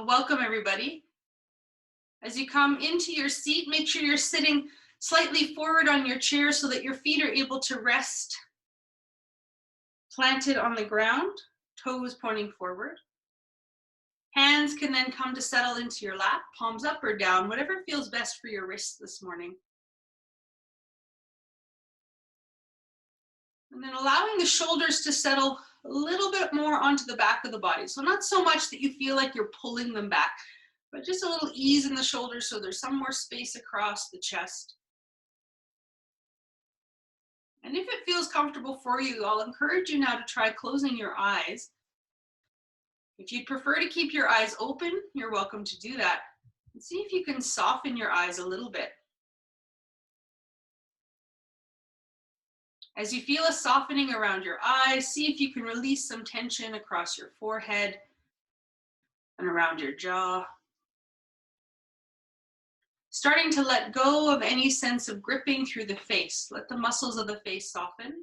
Well, welcome everybody. As you come into your seat, make sure you're sitting slightly forward on your chair so that your feet are able to rest planted on the ground, toes pointing forward. Hands can then come to settle into your lap, palms up or down, whatever feels best for your wrists this morning. And then allowing the shoulders to settle a little bit more onto the back of the body. So not so much that you feel like you're pulling them back, but just a little ease in the shoulders so there's some more space across the chest. And if it feels comfortable for you, I'll encourage you now to try closing your eyes. If you'd prefer to keep your eyes open, you're welcome to do that. And see if you can soften your eyes a little bit. As you feel a softening around your eyes, see if you can release some tension across your forehead and around your jaw. Starting to let go of any sense of gripping through the face. Let the muscles of the face soften.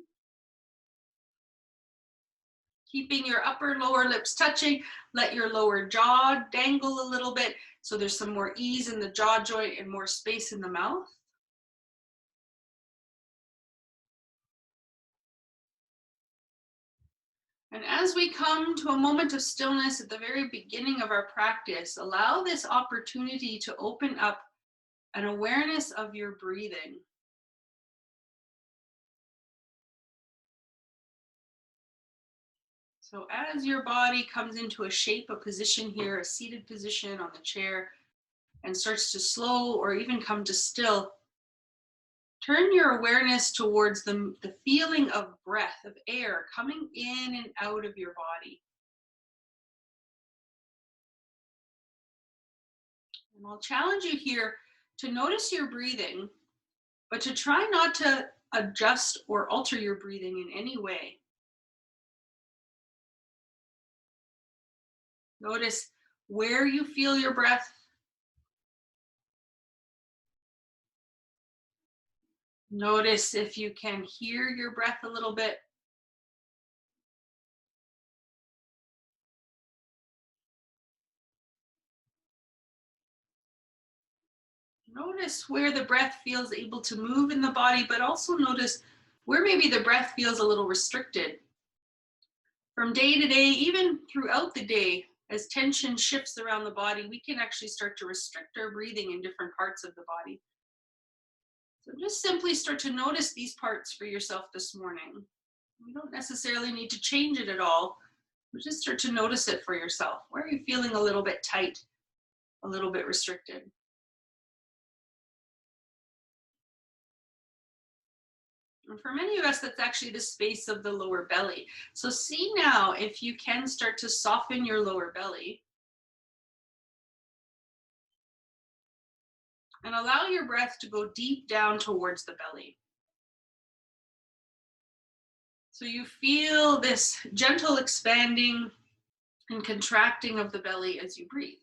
Keeping your upper and lower lips touching, let your lower jaw dangle a little bit so there's some more ease in the jaw joint and more space in the mouth. And as we come to a moment of stillness at the very beginning of our practice, allow this opportunity to open up an awareness of your breathing. So as your body comes into a shape, a position here, a seated position on the chair, and starts to slow or even come to still, turn your awareness towards the feeling of breath, of air coming in and out of your body. And I'll challenge you here to notice your breathing, but to try not to adjust or alter your breathing in any way. Notice where you feel your breath. Notice if you can hear your breath a little bit. Notice where the breath feels able to move in the body, but also notice where maybe the breath feels a little restricted. From day to day, even throughout the day, as tension shifts around the body, we can actually start to restrict our breathing in different parts of the body. So just simply start to notice these parts for yourself this morning. You don't necessarily need to change it at all, but just start to notice it for yourself. Where are you feeling a little bit tight, a little bit restricted? And for many of us, that's actually the space of the lower belly. So see now if you can start to soften your lower belly. And allow your breath to go deep down towards the belly. So you feel this gentle expanding and contracting of the belly as you breathe.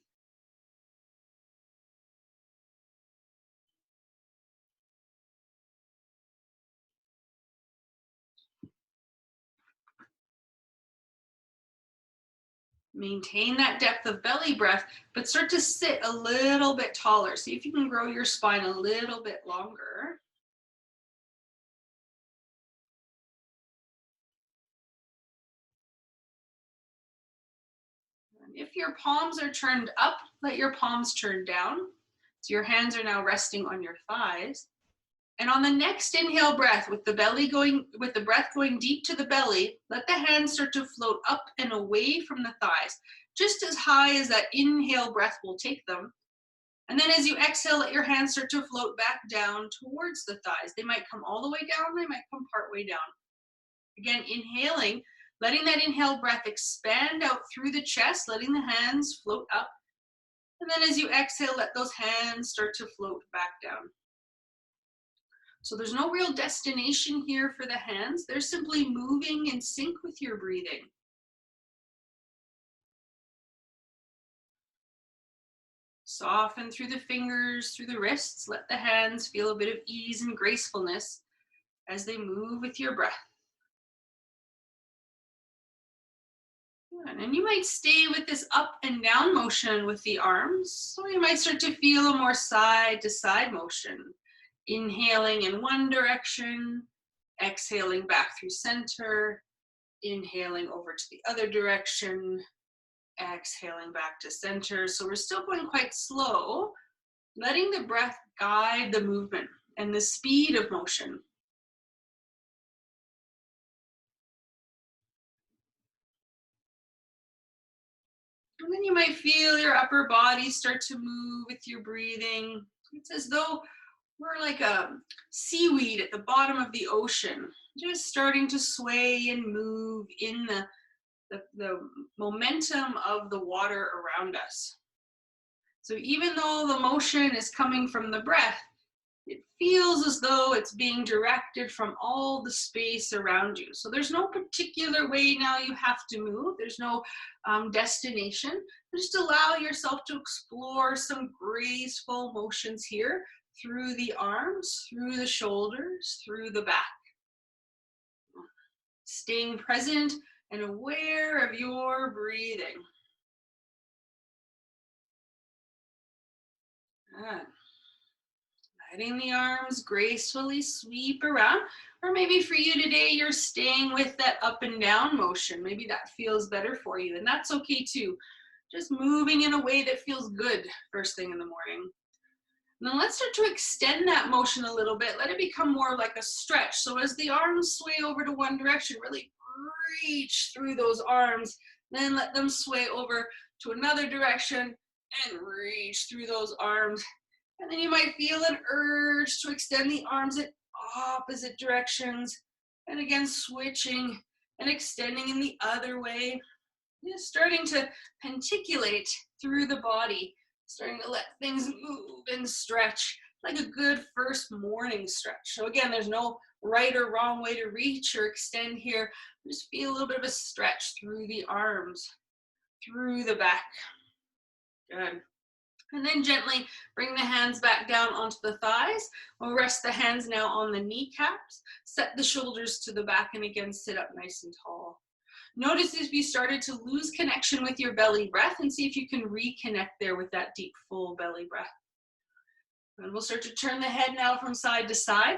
Maintain that depth of belly breath, but start to sit a little bit taller. See if you can grow your spine a little bit longer. And if your palms are turned up, let your palms turn down. So your hands are now resting on your thighs. And on the next inhale breath, with the breath going deep to the belly, let the hands start to float up and away from the thighs, just as high as that inhale breath will take them. And then as you exhale, let your hands start to float back down towards the thighs. They might come all the way down, they might come part way down. Again, inhaling, letting that inhale breath expand out through the chest, letting the hands float up. And then as you exhale, let those hands start to float back down. So there's no real destination here for the hands. They're simply moving in sync with your breathing. Soften through the fingers, through the wrists. Let the hands feel a bit of ease and gracefulness as they move with your breath. Good. And you might stay with this up and down motion with the arms. So you might start to feel a more side to side motion. Inhaling in one direction, exhaling back through center, inhaling over to the other direction, exhaling back to center. So we're still going quite slow, letting the breath guide the movement and the speed of motion. And then you might feel your upper body start to move with your breathing. It's as though we're like a seaweed at the bottom of the ocean, just starting to sway and move in the momentum of the water around us. So even though the motion is coming from the breath, it feels as though it's being directed from all the space around you. So there's no particular way now you have to move. There's no destination. Just allow yourself to explore some graceful motions here through the arms, through the shoulders, through the back. Staying present and aware of your breathing. Good. Letting the arms gracefully sweep around. Or maybe for you today, you're staying with that up and down motion. Maybe that feels better for you, and that's okay too. Just moving in a way that feels good first thing in the morning. And then let's start to extend that motion a little bit. Let it become more like a stretch. So as the arms sway over to one direction, really reach through those arms. Then let them sway over to another direction and reach through those arms. And then you might feel an urge to extend the arms in opposite directions. And again, switching and extending in the other way. Just starting to penticulate through the body. Starting to let things move and stretch like a good first morning stretch. So again, there's no right or wrong way to reach or extend here. Just feel a little bit of a stretch through the arms, through the back. Good. And then gently bring the hands back down onto the thighs. We'll rest the hands now on the kneecaps. Set the shoulders to the back and again sit up nice and tall. Notice if you started to lose connection with your belly breath and see if you can reconnect there with that deep, full belly breath. And we'll start to turn the head now from side to side.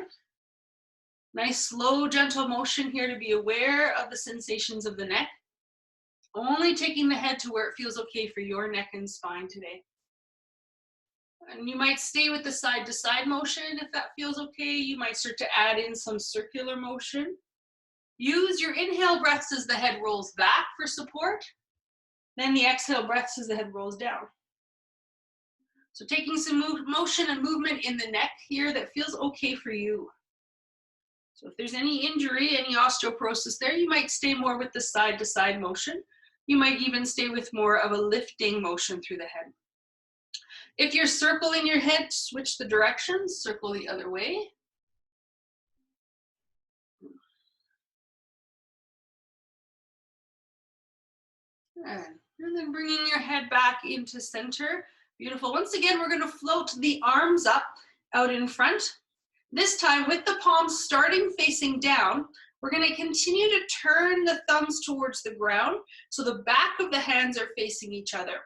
Nice, slow, gentle motion here to be aware of the sensations of the neck. Only taking the head to where it feels okay for your neck and spine today. And you might stay with the side to side motion if that feels okay. You might start to add in some circular motion. Use your inhale breaths as the head rolls back for support. Then the exhale breaths as the head rolls down. So taking some motion and movement in the neck here that feels okay for you. So if there's any injury, any osteoporosis there, you might stay more with the side to side motion. You might even stay with more of a lifting motion through the head. If you're circling your head, switch the directions, circle the other way. And then bringing your head back into center. Beautiful. Once again, we're going to float the arms up out in front. This time with the palms starting facing down, we're going to continue to turn the thumbs towards the ground so the back of the hands are facing each other.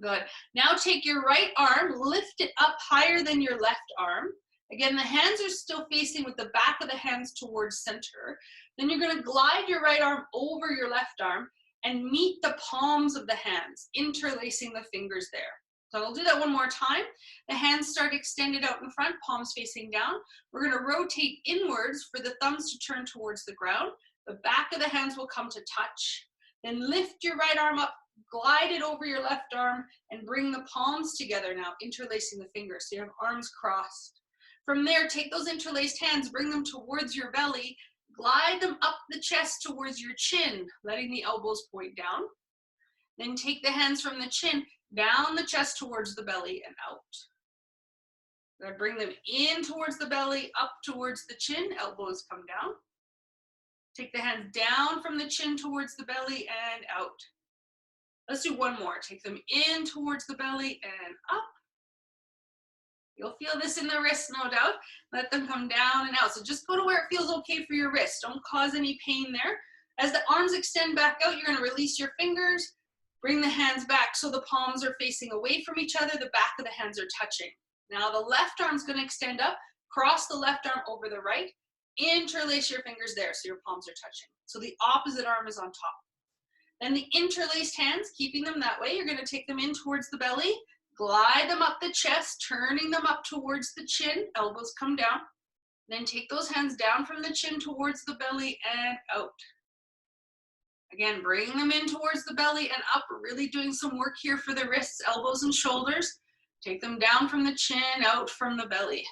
Good. Now take your right arm, lift it up higher than your left arm. Again, the hands are still facing with the back of the hands towards center. Then you're going to glide your right arm over your left arm and meet the palms of the hands, interlacing the fingers there. So I'll do that one more time. The hands start extended out in front, palms facing down. We're going to rotate inwards for the thumbs to turn towards the ground. The back of the hands will come to touch. Then lift your right arm up, glide it over your left arm, and bring the palms together now, interlacing the fingers. So you have arms crossed. From there, take those interlaced hands, bring them towards your belly, glide them up the chest towards your chin, letting the elbows point down. Then take the hands from the chin, down the chest towards the belly and out. Then bring them in towards the belly, up towards the chin, elbows come down. Take the hands down from the chin towards the belly and out. Let's do one more. Take them in towards the belly and up. You'll feel this in the wrists, no doubt. Let them come down and out. So just go to where it feels okay for your wrist. Don't cause any pain there. As the arms extend back out, you're going to release your fingers, bring the hands back so the palms are facing away from each other, the back of the hands are touching. Now the left arm's going to extend up, cross the left arm over the right, interlace your fingers there so your palms are touching. So the opposite arm is on top. Then the interlaced hands, keeping them that way, you're going to take them in towards the belly, glide them up the chest, turning them up towards the chin, elbows come down. Then take those hands down from the chin towards the belly and out. Again, bring them in towards the belly and up, really doing some work here for the wrists, elbows, and shoulders. Take them down from the chin, out from the belly.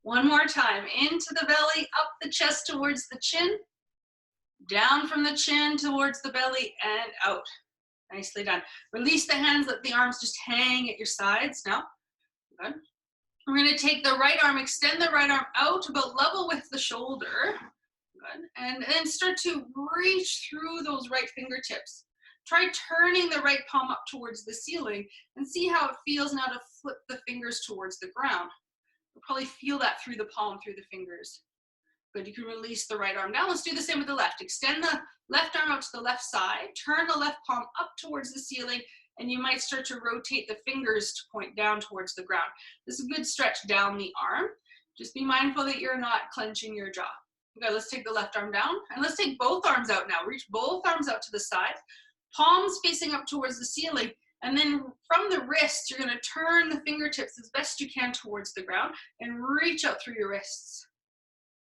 One more time, into the belly, up the chest towards the chin, down from the chin towards the belly and out. Nicely done. Release the hands, let the arms just hang at your sides now. Good. We're going to take the right arm, extend the right arm out about level with the shoulder. Good. And then start to reach through those right fingertips. Try turning the right palm up towards the ceiling and see how it feels now to flip the fingers towards the ground. You'll probably feel that through the palm, through the fingers. Good, you can release the right arm down. Let's do the same with the left. Extend the left arm out to the left side, turn the left palm up towards the ceiling, and you might start to rotate the fingers to point down towards the ground. This is a good stretch down the arm. Just be mindful that you're not clenching your jaw. Okay, let's take the left arm down, and let's take both arms out now. Reach both arms out to the side, palms facing up towards the ceiling, and then from the wrists, you're gonna turn the fingertips as best you can towards the ground and reach out through your wrists.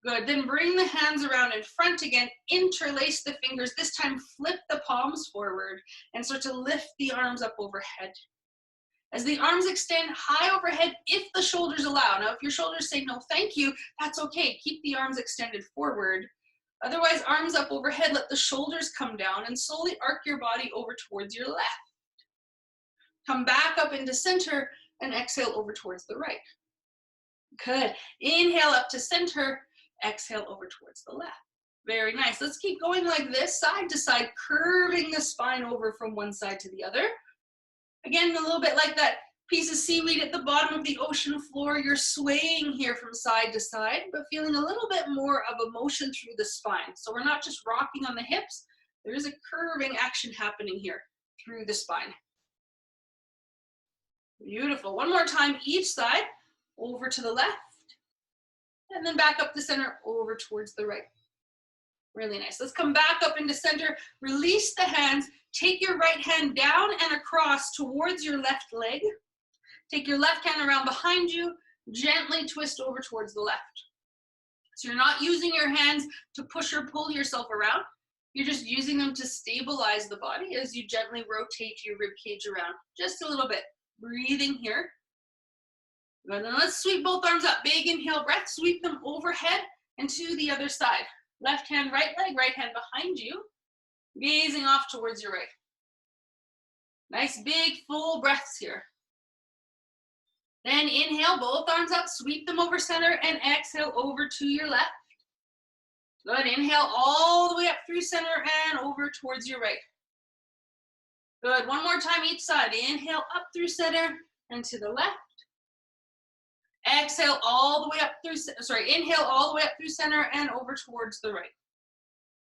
Good, then bring the hands around in front again, interlace the fingers, this time flip the palms forward and start to lift the arms up overhead. As the arms extend high overhead, if the shoulders allow. Now, if your shoulders say no thank you, that's okay, keep the arms extended forward. Otherwise, arms up overhead, let the shoulders come down and slowly arc your body over towards your left. Come back up into center and exhale over towards the right. Good, inhale up to center, exhale over towards the left. Very nice. Let's keep going like this, side to side, curving the spine over from one side to the other. Again, a little bit like that piece of seaweed at the bottom of the ocean floor. You're swaying here from side to side, but feeling a little bit more of a motion through the spine. So we're not just rocking on the hips. There is a curving action happening here through the spine. Beautiful. One more time each side, over to the left. And then back up the center, over towards the right. Really nice. Let's come back up into center. Release the hands. Take your right hand down and across towards your left leg. Take your left hand around behind you. Gently twist over towards the left. So you're not using your hands to push or pull yourself around. You're just using them to stabilize the body as you gently rotate your rib cage around. Just a little bit. Breathing here. And then let's sweep both arms up. Big inhale breath. Sweep them overhead and to the other side. Left hand, right leg, right hand behind you. Gazing off towards your right. Nice big full breaths here. Then inhale, both arms up, sweep them over center, and exhale over to your left. Good, inhale all the way up through center and over towards your right. Good, one more time each side. Inhale up through center and to the left. Exhale all the way up through, inhale all the way up through center and over towards the right.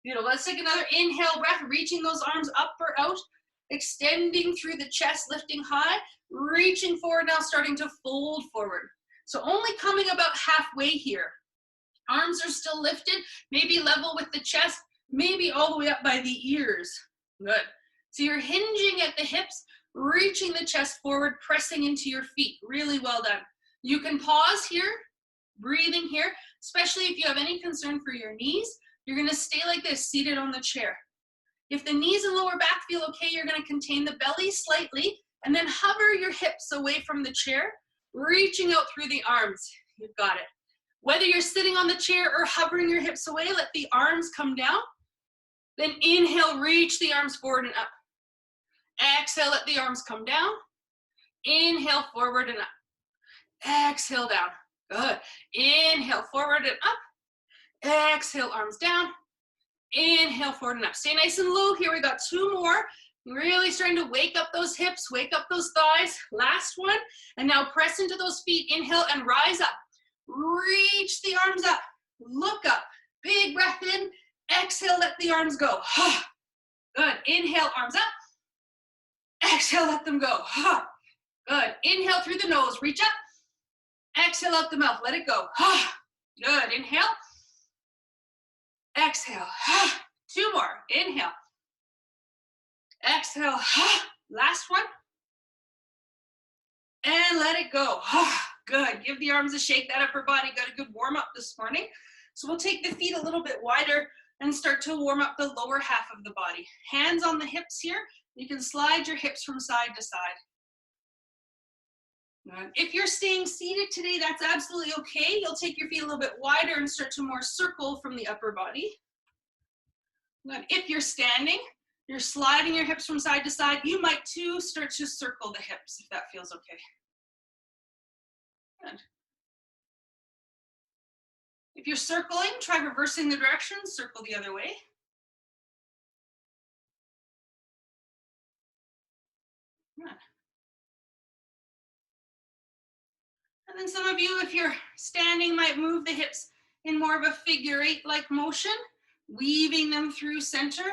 Beautiful. Let's take another inhale breath, reaching those arms up or out, extending through the chest, lifting high, reaching forward now, starting to fold forward. So only coming about halfway here. Arms are still lifted, maybe level with the chest, maybe all the way up by the ears. Good. So you're hinging at the hips, reaching the chest forward, pressing into your feet. Really well done. You can pause here, breathing here, especially if you have any concern for your knees. You're going to stay like this, seated on the chair. If the knees and lower back feel okay, you're going to contain the belly slightly and then hover your hips away from the chair, reaching out through the arms. You've got it. Whether you're sitting on the chair or hovering your hips away, let the arms come down. Then inhale, reach the arms forward and up. Exhale, let the arms come down. Inhale, forward and up. Exhale, down. Good. Inhale, forward and up. Exhale, arms down. Inhale, forward and up. Stay nice and low here. We got two more. Really starting to wake up those hips, wake up those thighs. Last one. And now press into those feet. Inhale and rise up. Reach the arms up. Look up. Big breath in. Exhale, let the arms go. Good. Inhale, arms up. Exhale, let them go. Good. Inhale through the nose, reach up. Exhale out the mouth, let it go. Good. Inhale. Exhale. 2 more. Inhale. Exhale. Last one. And let it go. Good. Give the arms a shake. That upper body got a good warm up this morning. So we'll take the feet a little bit wider and start to warm up the lower half of the body. Hands on the hips here. You can slide your hips from side to side. If you're staying seated today, that's absolutely okay. You'll take your feet a little bit wider and start to more circle from the upper body. If you're standing, you're sliding your hips from side to side. You might too start to circle the hips if that feels okay. Good. If you're circling, try reversing the direction, circle the other way. Good. And then some of you, if you're standing, might move the hips in more of a figure 8-like motion, weaving them through center,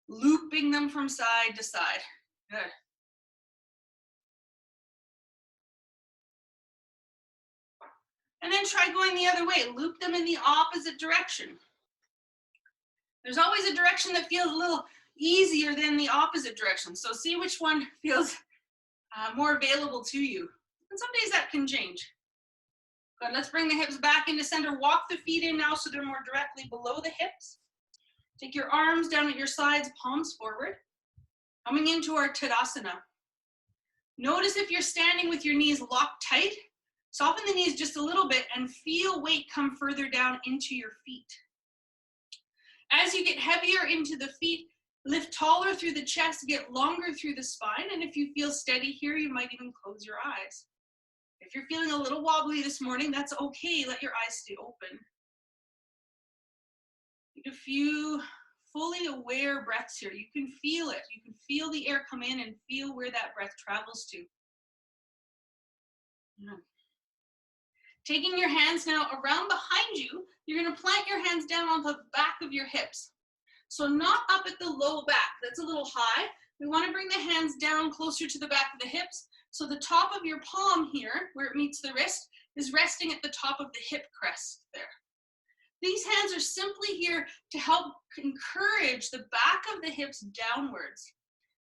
looping them from side to side. Good. And then try going the other way. Loop them in the opposite direction. There's always a direction that feels a little easier than the opposite direction. So see which one feels more available to you. And some days that can change. Good, let's bring the hips back into center. Walk the feet in now so they're more directly below the hips. Take your arms down at your sides, palms forward. Coming into our Tadasana. Notice if you're standing with your knees locked tight, soften the knees just a little bit and feel weight come further down into your feet. As you get heavier into the feet, lift taller through the chest, get longer through the spine, and if you feel steady here, you might even close your eyes. If you're feeling a little wobbly this morning, that's okay. Let your eyes stay open. Take a few fully aware breaths here. You can feel it. You can feel the air come in and feel where that breath travels to. Taking your hands now around behind you, you're going to plant your hands down on the back of your hips. So not up at the low back. That's a little high. We want to bring the hands down closer to the back of the hips. So the top of your palm here, where it meets the wrist, is resting at the top of the hip crest there. These hands are simply here to help encourage the back of the hips downwards.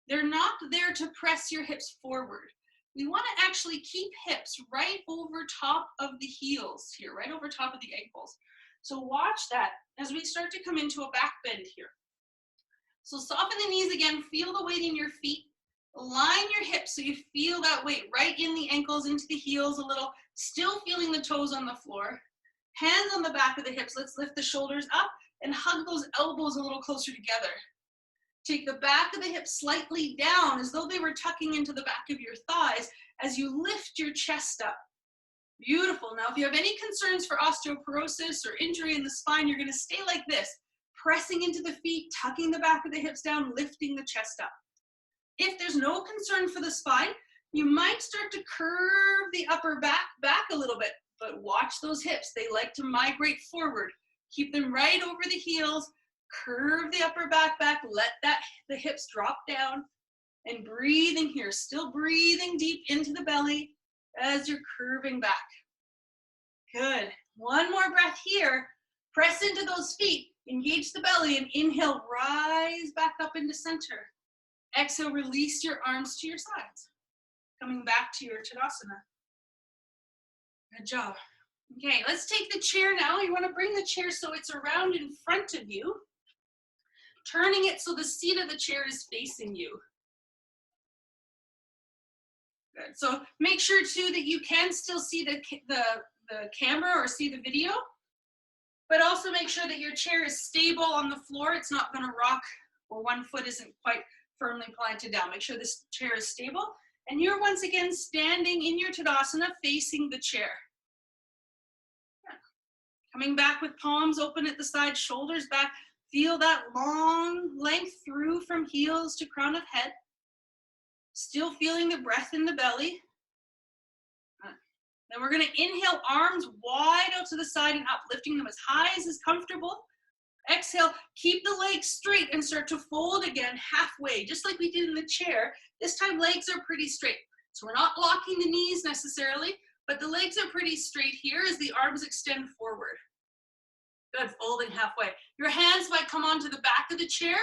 They're not there to press your hips forward. We want to actually keep hips right over top of the heels here, right over top of the ankles. So watch that as we start to come into a back bend here. So soften the knees again, feel the weight in your feet. Align your hips so you feel that weight right in the ankles, into the heels a little, still feeling the toes on the floor. Hands on the back of the hips, let's lift the shoulders up and hug those elbows a little closer together. Take the back of the hips slightly down as though they were tucking into the back of your thighs as you lift your chest up. Beautiful. Now, if you have any concerns for osteoporosis or injury in the spine, you're going to stay like this, pressing into the feet, tucking the back of the hips down, lifting the chest up. If there's no concern for the spine, you might start to curve the upper back a little bit, but watch those hips. They like to migrate forward. Keep them right over the heels, curve the upper back, let the hips drop down, and breathing here, still breathing deep into the belly as you're curving back. Good. One more breath here. Press into those feet, engage the belly, and inhale, rise back up into center. Exhale, release your arms to your sides. Coming back to your Tadasana. Good job. Okay, let's take the chair now. You want to bring the chair so it's around in front of you, turning it so the seat of the chair is facing you. Good. So make sure too that you can still see the camera or see the video, but also make sure that your chair is stable on the floor. It's not going to rock or one foot isn't quite firmly planted down. Make sure this chair is stable. And you're once again standing in your Tadasana facing the chair. Yeah. Coming back with palms open at the side, shoulders back. Feel that long length through from heels to crown of head. Still feeling the breath in the belly. Then we're going to inhale, arms wide out to the side and up, lifting them as high as is comfortable. Exhale, keep the legs straight and start to fold again halfway, just like we did in the chair. This time legs are pretty straight. So we're not locking the knees necessarily, but the legs are pretty straight here as the arms extend forward. Good, folding halfway. Your hands might come onto the back of the chair.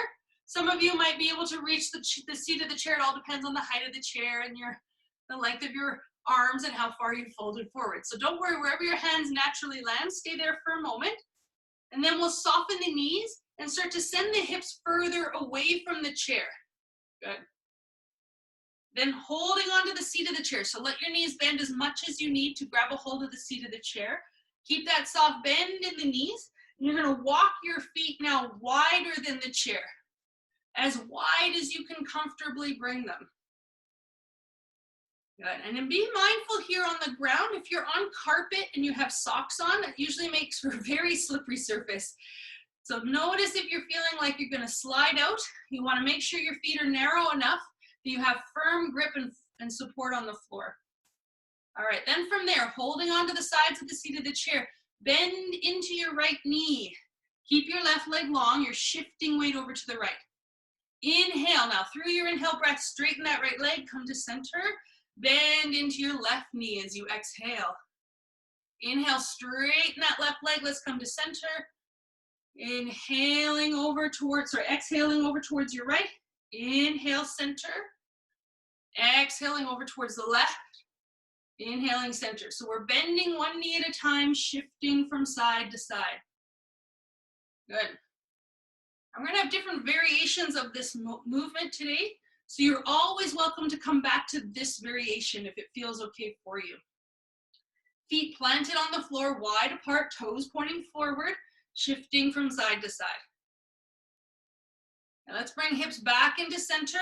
Some of you might be able to reach the seat of the chair. It all depends on the height of the chair and the length of your arms and how far you folded forward. So don't worry, wherever your hands naturally land, stay there for a moment. And then we'll soften the knees and start to send the hips further away from the chair. Good. Then holding onto the seat of the chair. So let your knees bend as much as you need to grab a hold of the seat of the chair. Keep that soft bend in the knees. And you're going to walk your feet now wider than the chair. As wide as you can comfortably bring them. Good. And then be mindful here on the ground. If you're on carpet and you have socks on, it usually makes for a very slippery surface. So notice if you're feeling like you're going to slide out, you want to make sure your feet are narrow enough that you have firm grip and support on the floor. All right, then from there, holding onto the sides of the seat of the chair, bend into your right knee. Keep your left leg long. You're shifting weight over to the right. Inhale now, through your inhale breath, straighten that right leg, come to center. Bend into your left knee as you exhale. Inhale, straighten that left leg. Let's come to center. Exhaling over towards your right. Inhale, center. Exhaling over towards the left. Inhaling, center. So we're bending one knee at a time, shifting from side to side. Good. I'm going to have different variations of this movement today. So you're always welcome to come back to this variation if it feels okay for you. Feet planted on the floor, wide apart, toes pointing forward, shifting from side to side. Now let's bring hips back into center.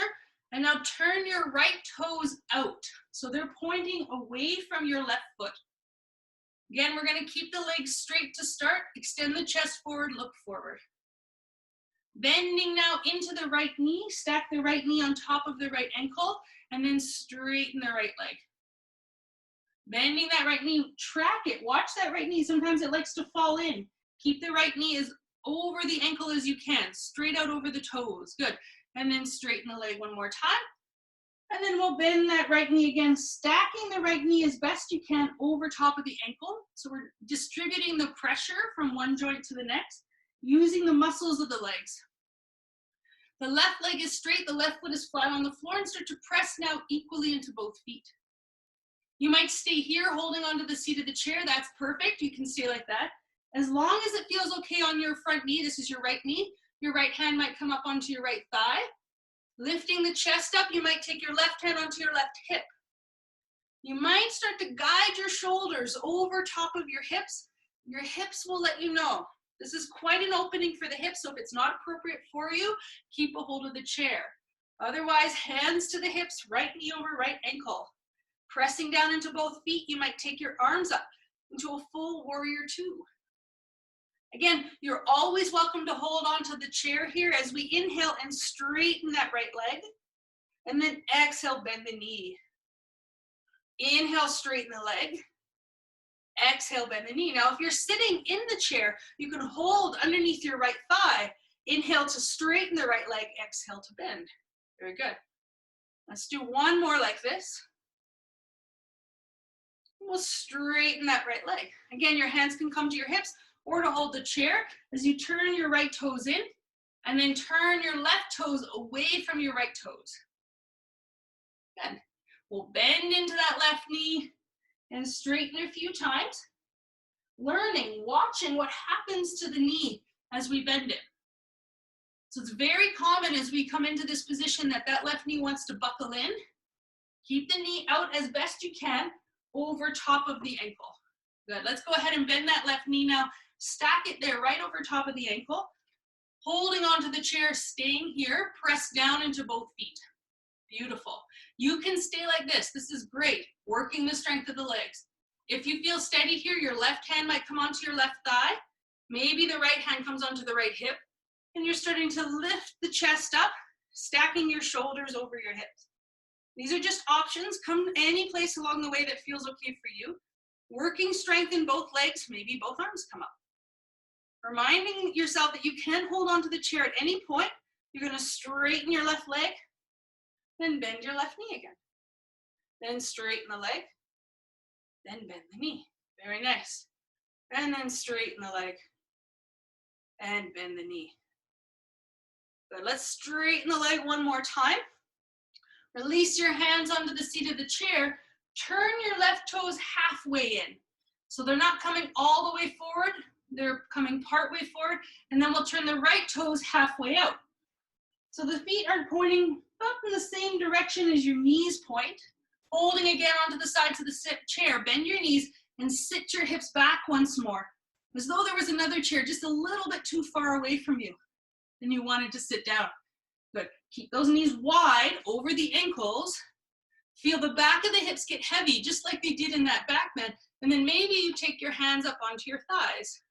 And now turn your right toes out. So they're pointing away from your left foot. Again, we're going to keep the legs straight to start. Extend the chest forward, look forward. Bending now into the right knee, stack the right knee on top of the right ankle, and then straighten the right leg. Bending that right knee, track it, watch that right knee. Sometimes it likes to fall in. Keep the right knee as over the ankle as you can, straight out over the toes, good. And then straighten the leg one more time. And then we'll bend that right knee again, stacking the right knee as best you can over top of the ankle. So we're distributing the pressure from one joint to the next, using the muscles of the legs. The left leg is straight, the left foot is flat on the floor, and start to press now equally into both feet. You might stay here holding onto the seat of the chair. That's perfect. You can stay like that. As long as it feels okay on your front knee, this is your right knee, your right hand might come up onto your right thigh. Lifting the chest up, you might take your left hand onto your left hip. You might start to guide your shoulders over top of your hips. Your hips will let you know. This is quite an opening for the hips, so if it's not appropriate for you, keep a hold of the chair. Otherwise, hands to the hips, right knee over right ankle. Pressing down into both feet, you might take your arms up into a full warrior two. Again, you're always welcome to hold on to the chair here as we inhale and straighten that right leg. And then exhale, bend the knee. Inhale, straighten the leg. Exhale, bend the knee. Now, if you're sitting in the chair, you can hold underneath your right thigh. Inhale to straighten the right leg. Exhale to bend. Very good. Let's do one more like this. We'll straighten that right leg. Again, your hands can come to your hips or to hold the chair as you turn your right toes in and then turn your left toes away from your right toes. Good. We'll bend into that left knee and straighten a few times. Learning, watching what happens to the knee as we bend it. So it's very common as we come into this position that left knee wants to buckle in. Keep the knee out as best you can over top of the ankle. Good. Let's go ahead and bend that left knee now. Stack it there right over top of the ankle. Holding onto the chair, staying here, press down into both feet. Beautiful. You can stay like this. This is great. Working the strength of the legs. If you feel steady here, your left hand might come onto your left thigh. Maybe the right hand comes onto the right hip. And you're starting to lift the chest up, stacking your shoulders over your hips. These are just options. Come any place along the way that feels okay for you. Working strength in both legs, maybe both arms come up. Reminding yourself that you can hold on to the chair at any point. You're going to straighten your left leg, then bend your left knee again. Then straighten the leg, then bend the knee. Very nice. And then straighten the leg and bend the knee. Good. Let's straighten the leg one more time. Release your hands onto the seat of the chair. Turn your left toes halfway in. So they're not coming all the way forward. They're coming part way forward. And then we'll turn the right toes halfway out. So the feet are pointing up in the same direction as your knees point. Holding again onto the sides of the chair. Bend your knees and sit your hips back once more. As though there was another chair just a little bit too far away from you and you wanted to sit down. Good. Keep those knees wide over the ankles. Feel the back of the hips get heavy, just like they did in that back bend. And then maybe you take your hands up onto your thighs.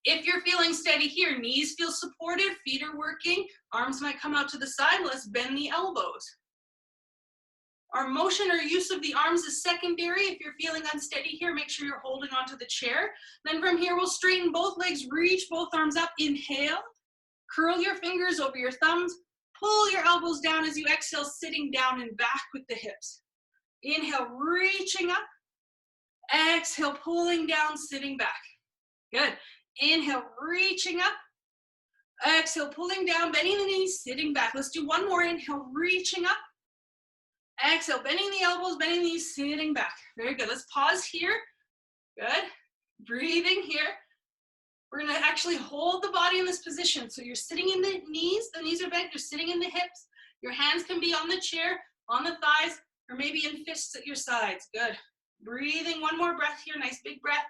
If you're feeling steady here, knees feel supported, feet are working, arms might come out to the side. Let's bend the elbows. Our motion or use of the arms is secondary. If you're feeling unsteady here, make sure you're holding onto the chair. Then from here, we'll straighten both legs, reach both arms up, inhale. Curl your fingers over your thumbs. Pull your elbows down as you exhale, sitting down and back with the hips. Inhale, reaching up. Exhale, pulling down, sitting back. Good. Inhale, reaching up. Exhale, pulling down, bending the knees, sitting back. Let's do one more. Inhale, reaching up. Exhale, bending the elbows, bending the knees, sitting back. Very good. Let's pause here. Good. Breathing here. We're going to actually hold the body in this position. So you're sitting in the knees are bent, you're sitting in the hips. Your hands can be on the chair, on the thighs, or maybe in fists at your sides. Good. Breathing, one more breath here, nice big breath.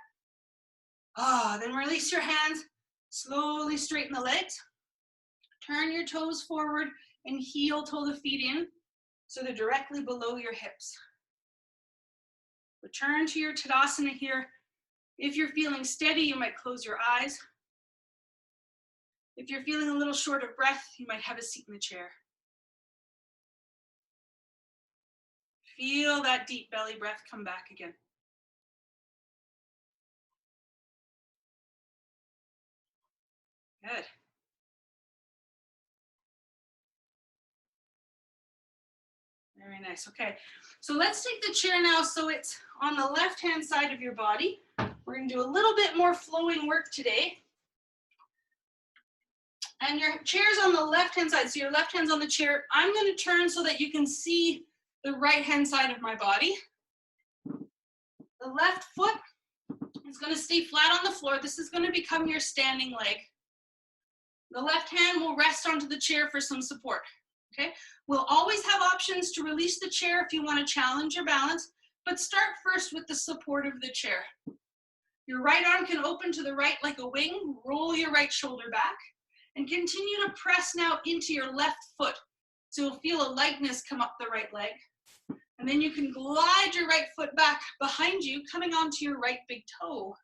Then release your hands, slowly straighten the legs. Turn your toes forward and heel toe the feet in so they're directly below your hips. Return to your Tadasana here. If you're feeling steady, you might close your eyes. If you're feeling a little short of breath, you might have a seat in the chair. Feel that deep belly breath come back again. Good. Very nice. Okay, so let's take the chair now so it's on the left-hand side of your body. We're going to do a little bit more flowing work today. And your chair's on the left-hand side, so your left hand's on the chair. I'm going to turn so that you can see the right-hand side of my body. The left foot is going to stay flat on the floor. This is going to become your standing leg. The left hand will rest onto the chair for some support. Okay, we'll always have options to release the chair if you want to challenge your balance, but start first with the support of the chair. Your right arm can open to the right like a wing, roll your right shoulder back, and continue to press now into your left foot. So you'll feel a lightness come up the right leg. And then you can glide your right foot back behind you, coming onto your right big toe.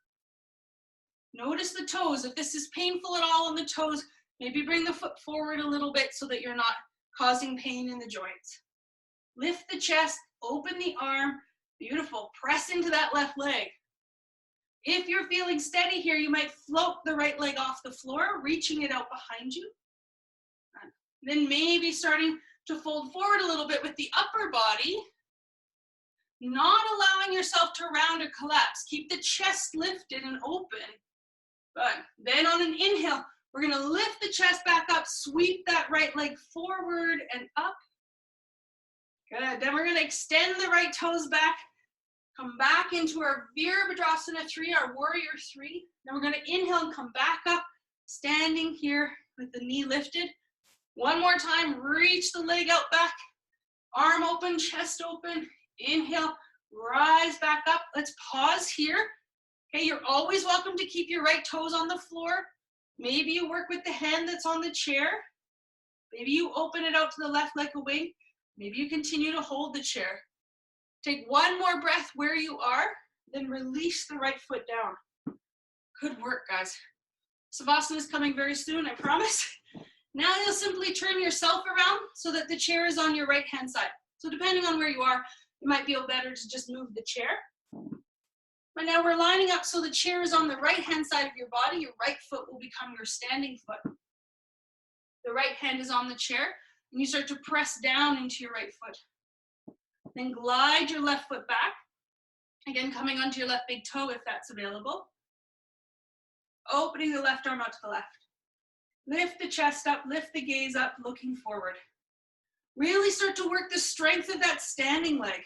Notice the toes. If this is painful at all on the toes, maybe bring the foot forward a little bit so that you're not causing pain in the joints. Lift the chest, open the arm. Beautiful. Press into that left leg. If you're feeling steady here, you might float the right leg off the floor, reaching it out behind you. Then maybe starting to fold forward a little bit with the upper body, not allowing yourself to round or collapse. Keep the chest lifted and open. Good. Then on an inhale, we're going to lift the chest back up, sweep that right leg forward and up. Good. Then we're going to extend the right toes back, come back into our Virabhadrasana 3, our Warrior 3. Then we're going to inhale and come back up, standing here with the knee lifted. One more time, reach the leg out back, arm open, chest open. Inhale, rise back up. Let's pause here. Okay, you're always welcome to keep your right toes on the floor. Maybe you work with the hand that's on the chair. Maybe you open it out to the left like a wing. Maybe you continue to hold the chair. Take one more breath where you are, then release the right foot down. Good work, guys. Savasana is coming very soon, I promise. Now you'll simply turn yourself around so that the chair is on your right-hand side. So depending on where you are, it might feel better to just move the chair. But now we're lining up so the chair is on the right-hand side of your body. Your right foot will become your standing foot. The right hand is on the chair, and you start to press down into your right foot. Then glide your left foot back. Again, coming onto your left big toe if that's available. Opening the left arm out to the left. Lift the chest up, lift the gaze up, looking forward. Really start to work the strength of that standing leg.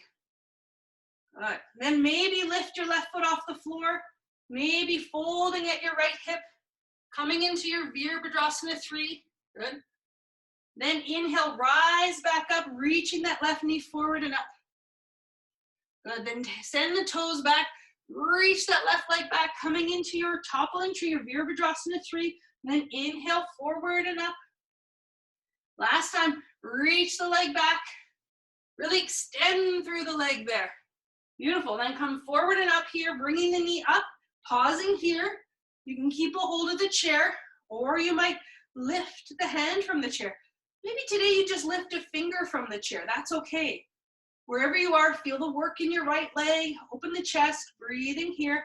Good. Then maybe lift your left foot off the floor, maybe folding at your right hip, coming into your Virabhadrasana 3. Good. Then inhale, rise back up, reaching that left knee forward and up. Good. Then send the toes back, reach that left leg back, coming into your topple entry, your Virabhadrasana 3. Then inhale, forward and up. Last time, reach the leg back. Really extend through the leg there. Beautiful. Then come forward and up here, bringing the knee up, pausing here. You can keep a hold of the chair, or you might lift the hand from the chair. Maybe today you just lift a finger from the chair. That's okay. Wherever you are, feel the work in your right leg. Open the chest, breathing here.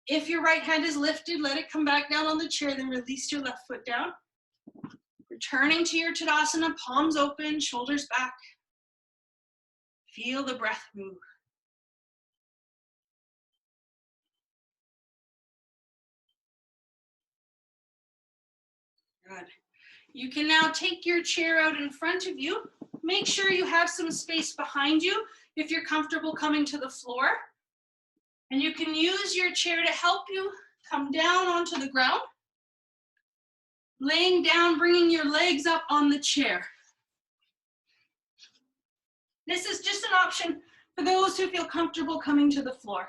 If your right hand is lifted, let it come back down on the chair, then release your left foot down. Returning to your Tadasana, palms open, shoulders back. Feel the breath move. Good. You can now take your chair out in front of you. Make sure you have some space behind you if you're comfortable coming to the floor. And you can use your chair to help you come down onto the ground. Laying down, bringing your legs up on the chair. This is just an option for those who feel comfortable coming to the floor.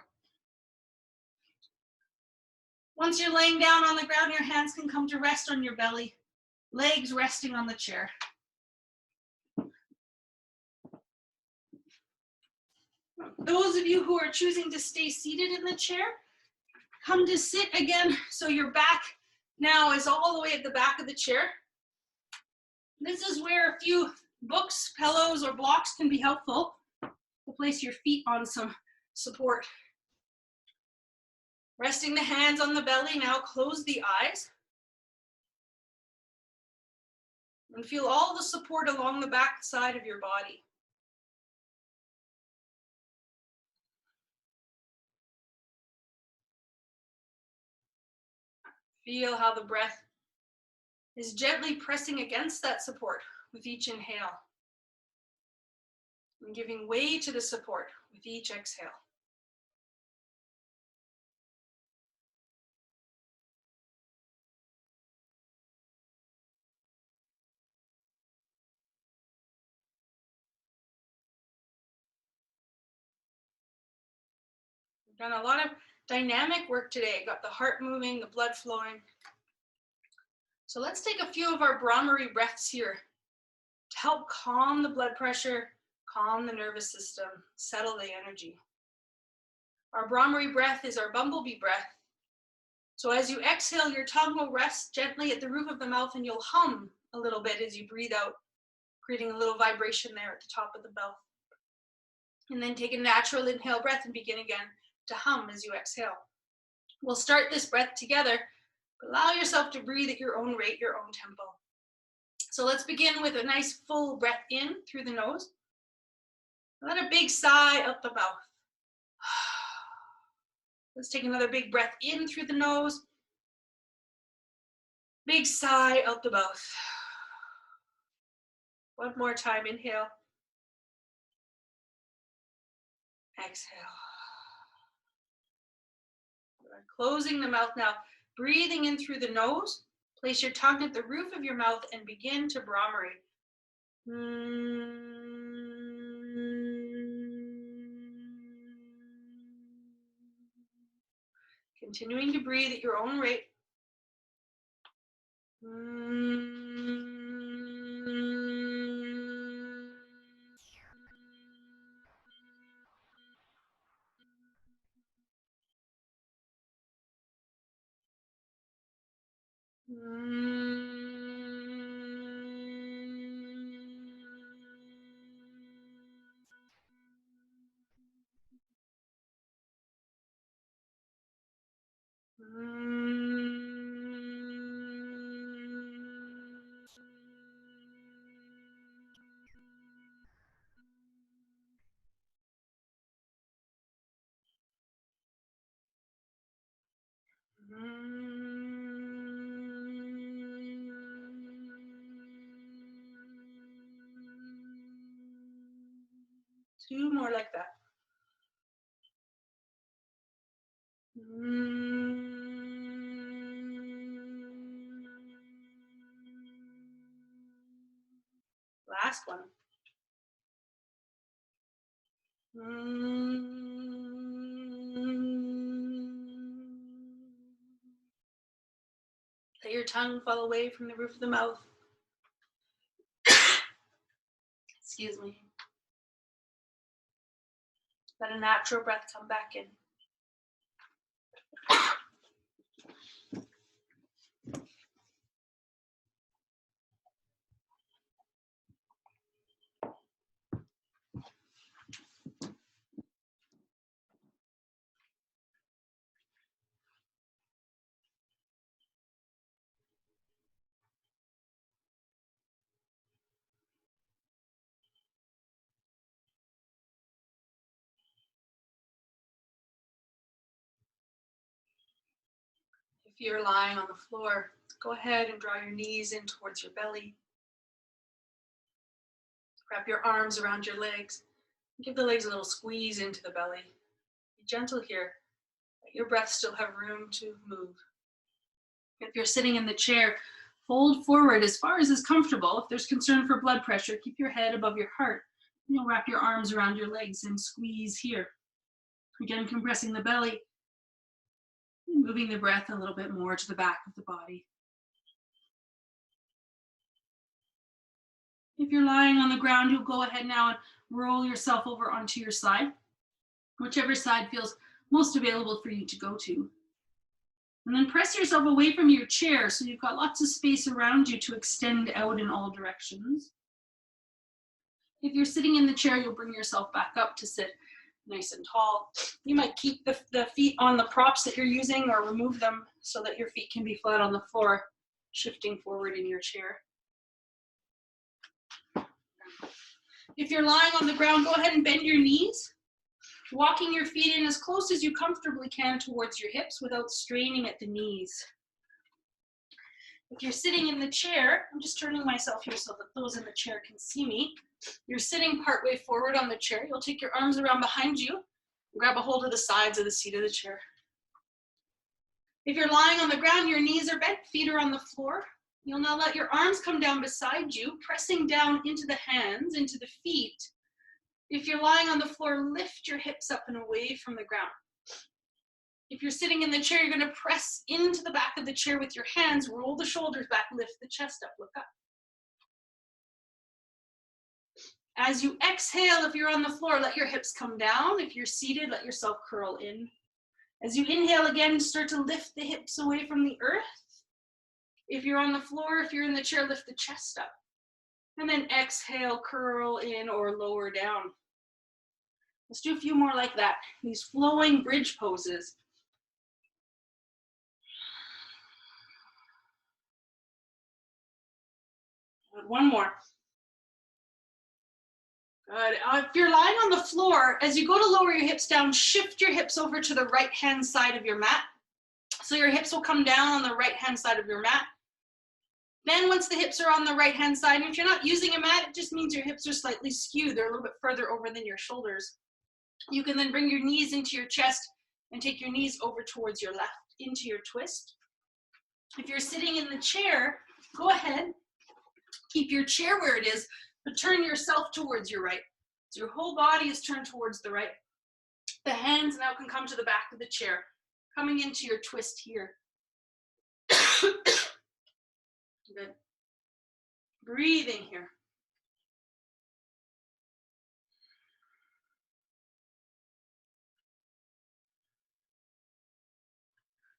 Once you're laying down on the ground, your hands can come to rest on your belly, legs resting on the chair. Those of you who are choosing to stay seated in the chair, come to sit again so your back now is all the way at the back of the chair. This is where a few books, pillows, or blocks can be helpful to place your feet on some support. Resting the hands on the belly, now close the eyes. And feel all the support along the back side of your body. Feel how the breath is gently pressing against that support with each inhale. And giving way to the support with each exhale. We've done a lot of dynamic work today. Got the heart moving, the blood flowing. So let's take a few of our Bhramari breaths here to help calm the blood pressure, calm the nervous system, settle the energy. Our Bhramari breath is our bumblebee breath. So as you exhale, your tongue will rest gently at the roof of the mouth and you'll hum a little bit as you breathe out, creating a little vibration there at the top of the mouth. And then take a natural inhale breath and begin again to hum as you exhale. We'll start this breath together. Allow yourself to breathe at your own rate, your own tempo. So let's begin with a nice full breath in through the nose. Let a big sigh out the mouth. Let's take another big breath in through the nose. Big sigh out the mouth. One more time, inhale. Exhale. Closing the mouth now. Breathing in through the nose. Place your tongue at the roof of your mouth and begin to Bhramari. Continuing to breathe at your own rate. 2 more like that. Last one. Let your tongue fall away from the roof of the mouth. Excuse me. Let a natural breath come back in. If you're lying on the floor, go ahead and draw your knees in towards your belly. Wrap your arms around your legs. Give the legs a little squeeze into the belly. Be gentle here. Let your breath still have room to move. If you're sitting in the chair, fold forward as far as is comfortable. If there's concern for blood pressure, keep your head above your heart. You'll wrap your arms around your legs and squeeze here. Again, compressing the belly. Moving the breath a little bit more to the back of the body. If you're lying on the ground, you'll go ahead now and roll yourself over onto your side, whichever side feels most available for you to go to. And then press yourself away from your chair so you've got lots of space around you to extend out in all directions. If you're sitting in the chair, you'll bring yourself back up to sit nice and tall. You might keep the feet on the props that you're using or remove them so that your feet can be flat on the floor, shifting forward in your chair. If you're lying on the ground, go ahead and bend your knees, walking your feet in as close as you comfortably can towards your hips without straining at the knees. If you're sitting in the chair, I'm just turning myself here so that those in the chair can see me. You're sitting partway forward on the chair. You'll take your arms around behind you and grab a hold of the sides of the seat of the chair. If you're lying on the ground, your knees are bent, feet are on the floor. You'll now let your arms come down beside you, pressing down into the hands, into the feet. If you're lying on the floor, lift your hips up and away from the ground. If you're sitting in the chair, you're going to press into the back of the chair with your hands, roll the shoulders back, lift the chest up, look up. As you exhale, if you're on the floor, let your hips come down. If you're seated, let yourself curl in. As you inhale again, start to lift the hips away from the earth. If you're on the floor, if you're in the chair, lift the chest up. And then exhale, curl in or lower down. Let's do a few more like that. These flowing bridge poses. Good. One more. Good. If you're lying on the floor, as you go to lower your hips down, shift your hips over to the right-hand side of your mat. So your hips will come down on the right-hand side of your mat. Then once the hips are on the right-hand side, and if you're not using a mat, it just means your hips are slightly skewed. They're a little bit further over than your shoulders. You can then bring your knees into your chest and take your knees over towards your left into your twist. If you're sitting in the chair, go ahead, keep your chair where it is, but turn yourself towards your right. So your whole body is turned towards the right. The hands now can come to the back of the chair, coming into your twist here. Good. Breathing here.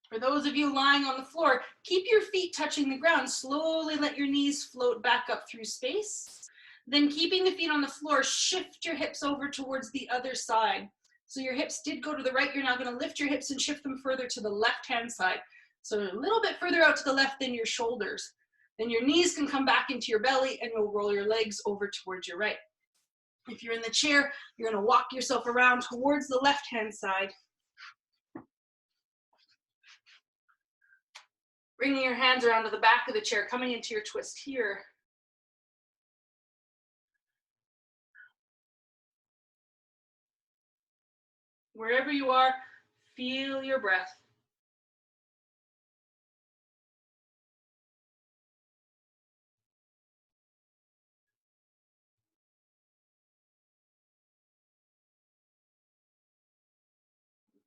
For those of you lying on the floor, keep your feet touching the ground. Slowly let your knees float back up through space. Then keeping the feet on the floor, shift your hips over towards the other side. So your hips did go to the right. You're now going to lift your hips and shift them further to the left-hand side. So a little bit further out to the left than your shoulders. Then your knees can come back into your belly and you'll roll your legs over towards your right. If you're in the chair, you're going to walk yourself around towards the left-hand side. Bringing your hands around to the back of the chair, coming into your twist here. Wherever you are, feel your breath.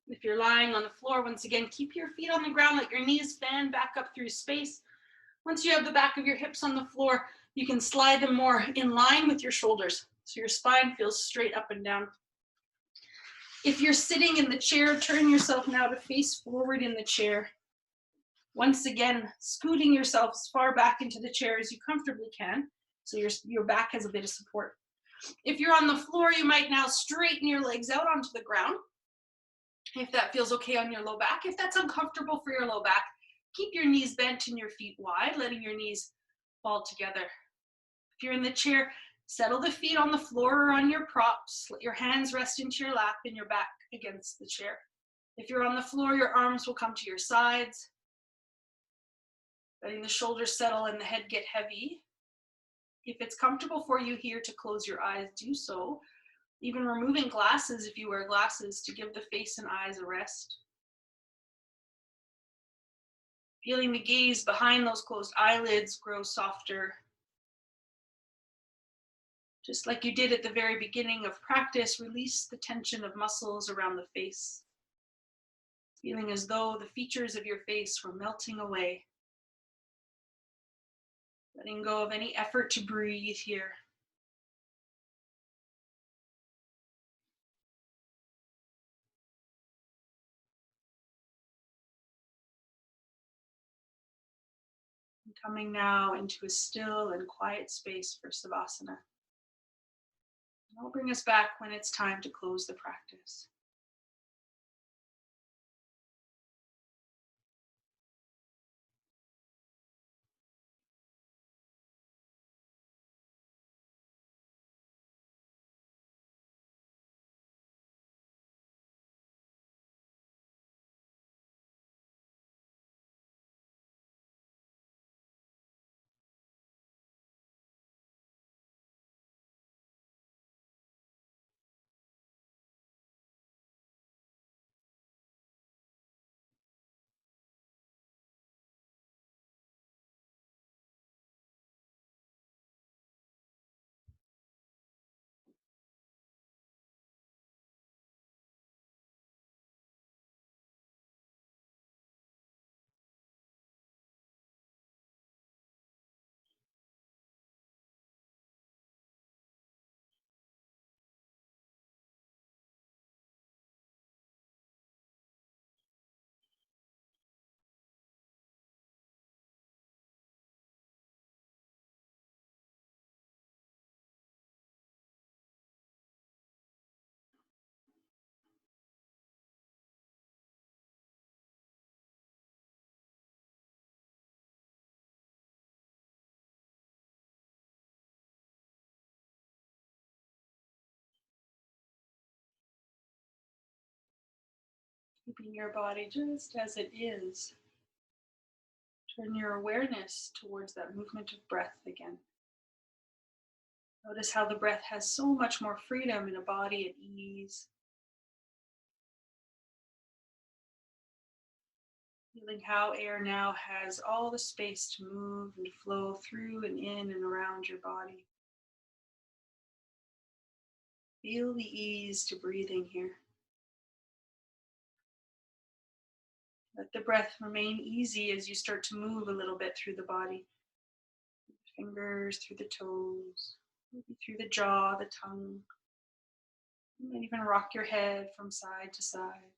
If you're lying on the floor, once again, keep your feet on the ground, let your knees fan back up through space. Once you have the back of your hips on the floor, you can slide them more in line with your shoulders, so your spine feels straight up and down. If you're sitting in the chair, turn yourself now to face forward in the chair. Once again, scooting yourself as far back into the chair as you comfortably can, so your back has a bit of support. If you're on the floor, you might now straighten your legs out onto the ground, if that feels okay on your low back. If that's uncomfortable for your low back, keep your knees bent and your feet wide, letting your knees fall together. If you're in the chair, settle the feet on the floor or on your props. Let your hands rest into your lap and your back against the chair. If you're on the floor, your arms will come to your sides, letting the shoulders settle and the head get heavy. If it's comfortable for you here to close your eyes, do so. Even removing glasses if you wear glasses to give the face and eyes a rest. Feeling the gaze behind those closed eyelids grow softer. Just like you did at the very beginning of practice, release the tension of muscles around the face. Feeling as though the features of your face were melting away. Letting go of any effort to breathe here. And coming now into a still and quiet space for Savasana. I'll bring us back when it's time to close the practice. Keeping your body just as it is. Turn your awareness towards that movement of breath again. Notice how the breath has so much more freedom in a body at ease. Feeling how air now has all the space to move and flow through and in and around your body. Feel the ease to breathing here. Let the breath remain easy as you start to move a little bit through the body. Fingers through the toes, maybe through the jaw, the tongue. You might even rock your head from side to side.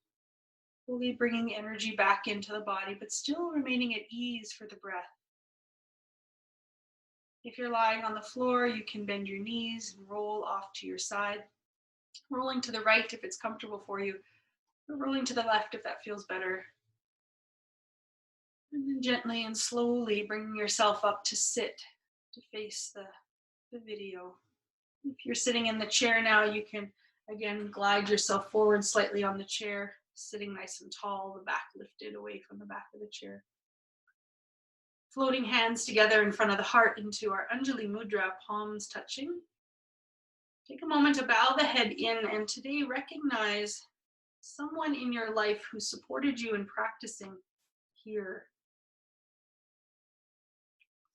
Fully bringing energy back into the body, but still remaining at ease for the breath. If you're lying on the floor, you can bend your knees and roll off to your side. Rolling to the right if it's comfortable for you, or rolling to the left if that feels better. And then gently and slowly bringing yourself up to sit, to face the video. If you're sitting in the chair now, you can again glide yourself forward slightly on the chair, sitting nice and tall, the back lifted away from the back of the chair. Floating hands together in front of the heart into our Anjali Mudra, palms touching. Take a moment to bow the head in, and today recognize someone in your life who supported you in practicing here.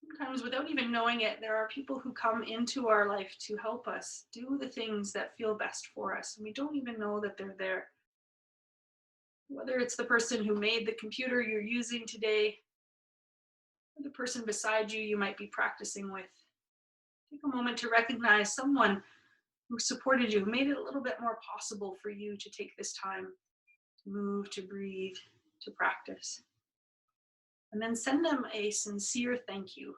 Sometimes, without even knowing it, there are people who come into our life to help us do the things that feel best for us, and we don't even know that they're there. Whether it's the person who made the computer you're using today, or the person beside you you might be practicing with. Take a moment to recognize someone who supported you, who made it a little bit more possible for you to take this time to move, to breathe, to practice. And then send them a sincere thank you.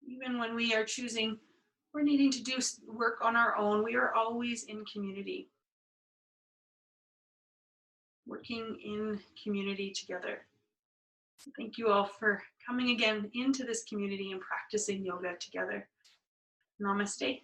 Even when we are choosing, we're needing to do work on our own, we are always in community, working in community together. So thank you all for coming again into this community and practicing yoga together. Namaste.